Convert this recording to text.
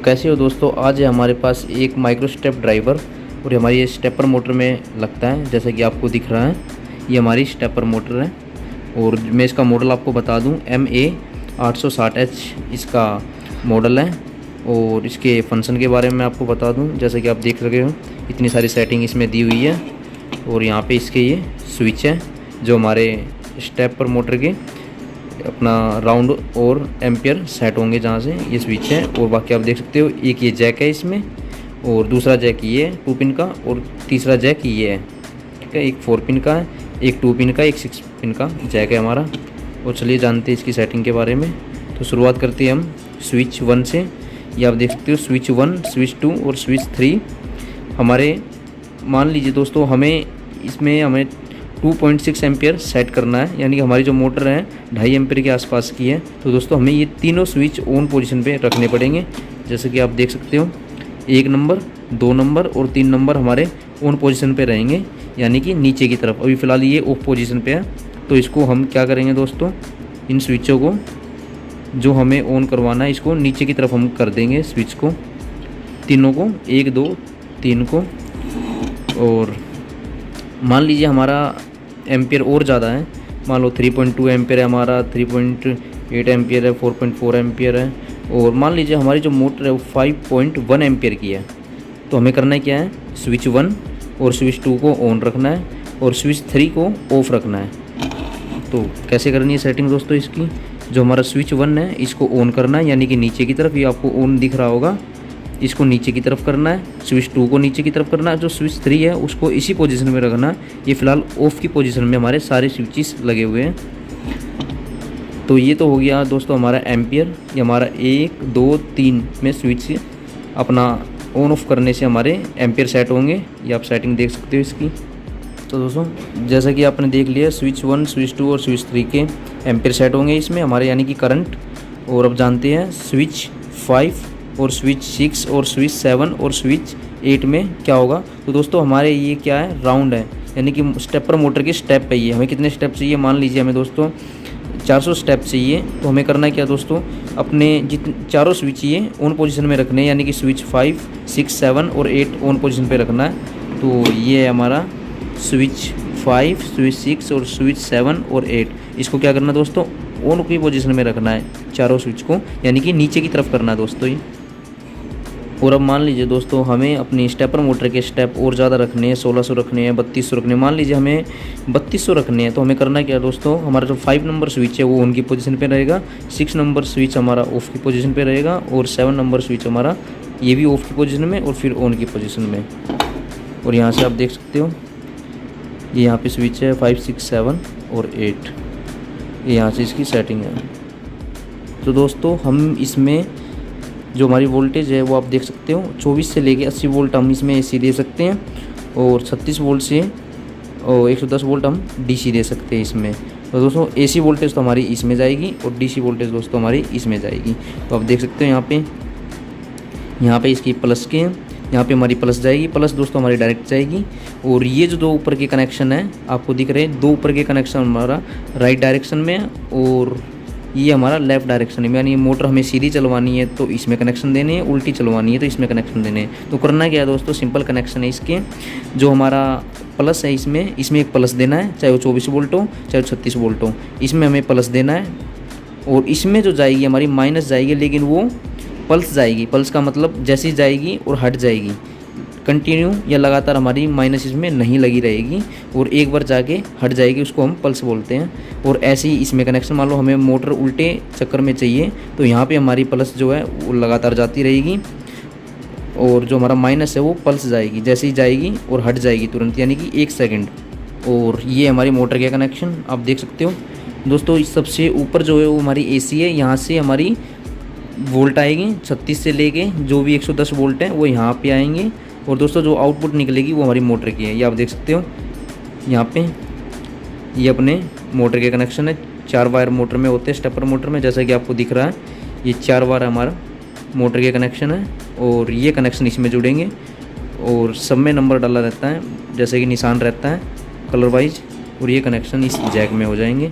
कैसे हो दोस्तों, आज है हमारे पास एक माइक्रो स्टेप ड्राइवर और हमारी ये स्टेपर मोटर में लगता है। जैसा कि आपको दिख रहा है, ये हमारी स्टेपर मोटर है। और मैं इसका मॉडल आपको बता दूं, MA860H इसका मॉडल है। और इसके फंक्शन के बारे में आपको बता दूं, जैसा कि आप देख रहे हो इतनी सारी सेटिंग इसमें दी हुई है। और यहाँ पे इसके ये स्विच है जो हमारे स्टेपर मोटर के अपना राउंड और एम्पियर सेट होंगे, जहाँ से ये स्विच है। और बाकी आप देख सकते हो एक ये जैक है इसमें, और दूसरा जैक ये है 2 पिन का, और तीसरा जैक ये है, ठीक है। एक 4 पिन का है, एक 2 पिन का, एक 6 पिन का जैक है हमारा। और चलिए जानते हैं इसकी सेटिंग के बारे में। तो शुरुआत करते हैं हम स्विच 1 से। ये आप देख सकते हो स्विच 1, स्विच 2 और स्विच 3 हमारे। मान लीजिए दोस्तों, हमें 2.6 एम्पियर सेट करना है, यानी कि हमारी जो मोटर है 2.5 एम्पियर के आसपास की है। तो दोस्तों हमें ये तीनों स्विच ऑन पोजीशन पे रखने पड़ेंगे। जैसे कि आप देख सकते हो 1 नंबर, 2 नंबर और 3 नंबर हमारे ऑन पोजीशन पे रहेंगे, यानी कि नीचे की तरफ। अभी फ़िलहाल ये ऑफ पोजीशन पे है। तो इसको हम क्या करेंगे दोस्तों, इन स्विचों को जो हमें ऑन करवाना है, इसको नीचे की तरफ हम कर देंगे स्विच को, तीनों को, 1 2 3 को। और मान लीजिए हमारा एम्पियर और ज़्यादा है, मान लो 3.2 एम्पियर है हमारा, 3.8 एम्पियर है, 4.4 एम्पियर है। और मान लीजिए हमारी जो मोटर है वो 5.1 एम्पियर की है। तो हमें करना है क्या है, स्विच 1 और स्विच 2 को ऑन रखना है और स्विच 3 को ऑफ रखना है। तो कैसे करनी है सेटिंग दोस्तों इसकी, जो हमारा स्विच 1 है इसको ऑन करना है, यानी कि नीचे की तरफ, ये आपको ऑन दिख रहा होगा, इसको नीचे की तरफ करना है। स्विच 2 को नीचे की तरफ करना है। जो स्विच 3 है उसको इसी पोजीशन में रखना है। ये फ़िलहाल ऑफ की पोजीशन में हमारे सारे स्विचेस लगे हुए हैं। तो ये तो हो गया दोस्तों हमारा एम्पियर। ये हमारा 1 2 3 में स्विच अपना ऑन ऑफ करने से हमारे एम्पियर सेट होंगे। ये आप सेटिंग देख सकते हो इसकी। तो दोस्तों जैसा कि आपने देख लिया, स्विच 1, स्विच 2 और स्विच 3 के एम्पियर सेट होंगे इसमें हमारे, यानी कि करंट। और अब जानते हैं स्विच 5 और स्विच 6 और स्विच 7 और स्विच 8 में क्या होगा। तो दोस्तों हमारे ये क्या है, राउंड है, यानी कि स्टेपर मोटर के स्टेप है ये। हमें कितने स्टेप चाहिए, मान लीजिए हमें दोस्तों 400 स्टेप चाहिए। तो हमें करना है क्या दोस्तों, अपने जितने चारों स्विच ये ऑन पोजीशन में रखने हैं, यानी कि स्विच 5, 6, 7 और 8 ऑन पोजीशन पे रखना है। तो ये है हमारा स्विच 5, स्विच 6 और स्विच 7 और 8। इसको क्या करना है दोस्तों, ऑन की पोजीशन में रखना है चारों स्विच को, यानी कि नीचे की तरफ करना है दोस्तों ये। और अब मान लीजिए दोस्तों हमें अपनी स्टेपर मोटर के स्टेप और ज़्यादा रखने हैं, 1600 रखने हैं, 3200 रखने हैं। मान लीजिए हमें 3200 रखने हैं। तो हमें करना क्या दोस्तों, हमारा जो 5 नंबर स्विच है वो ऑन की पोजीशन पे रहेगा, 6 नंबर स्विच हमारा ऑफ की पोजीशन पे रहेगा, और 7 नंबर स्विच हमारा ये भी ऑफ की पोजीशन में और फिर ऑन की पोजीशन में। और यहाँ से आप देख सकते हो ये यहाँ पे स्विच है 5, 6, 7 और 8। ये यहाँ से इसकी सेटिंग है। तो दोस्तों हम इसमें जो हमारी वोल्टेज है वो आप देख सकते हो 24 से लेके 80 वोल्ट हम इसमें AC दे सकते हैं, और 36 वोल्ट से 110 वोल्ट हम DC दे सकते हैं इसमें। तो दोस्तों AC वोल्टेज तो हमारी इसमें जाएगी और DC वोल्टेज दोस्तों हमारी इसमें जाएगी। तो आप देख सकते हो यहाँ पे इसकी प्लस के, यहाँ पे हमारी प्लस जाएगी, प्लस दोस्तों हमारी डायरेक्ट जाएगी। और ये जो 2 ऊपर के कनेक्शन है आपको दिख रहे हैं, 2 ऊपर के कनेक्शन हमारा राइट डायरेक्शन में है, और ये हमारा लेफ़्ट डायरेक्शन में, यानी मोटर हमें सीधी चलवानी है तो इसमें कनेक्शन देने हैं, उल्टी चलवानी है तो इसमें कनेक्शन देने हैं। तो करना क्या है दोस्तों, सिंपल कनेक्शन है इसके। जो हमारा प्लस है इसमें एक प्लस देना है, चाहे वो 24 वोल्ट हो चाहे वो 36 वोल्ट हो, इसमें हमें प्लस देना है। और इसमें जो जाएगी हमारी माइनस जाएगी, लेकिन वो पल्स जाएगी। पल्स का मतलब जैसी जाएगी और हट जाएगी, कंटिन्यू या लगातार हमारी माइनस इसमें नहीं लगी रहेगी, और एक बार जाके हट जाएगी, उसको हम पल्स बोलते हैं। और ऐसे ही इसमें कनेक्शन, मान लो हमें मोटर उल्टे चक्कर में चाहिए तो यहाँ पे हमारी प्लस जो है वो लगातार जाती रहेगी, और जो हमारा माइनस है वो पल्स जाएगी, जैसे ही जाएगी और हट जाएगी तुरंत, यानी कि 1 सेकेंड। और ये हमारी मोटर के कनेक्शन आप देख सकते हो दोस्तों। इस सबसे ऊपर जो है वो हमारी AC है, यहाँ से हमारी वोल्ट आएगी 36 से लेके जो भी 110 वोल्ट है वो यहाँ पे आएंगे। और दोस्तों जो आउटपुट निकलेगी वो हमारी मोटर की है। ये आप देख सकते हो यहाँ पे, ये अपने मोटर के कनेक्शन है। 4 वायर मोटर में होते हैं, स्टेपर मोटर में, जैसा कि आपको दिख रहा है ये 4 वायर हमारा मोटर के कनेक्शन है, और ये कनेक्शन इसमें जुड़ेंगे। और सब में नंबर डाला रहता है, जैसे कि निशान रहता है कलर वाइज, और ये कनेक्शन इस जैक में हो जाएंगे।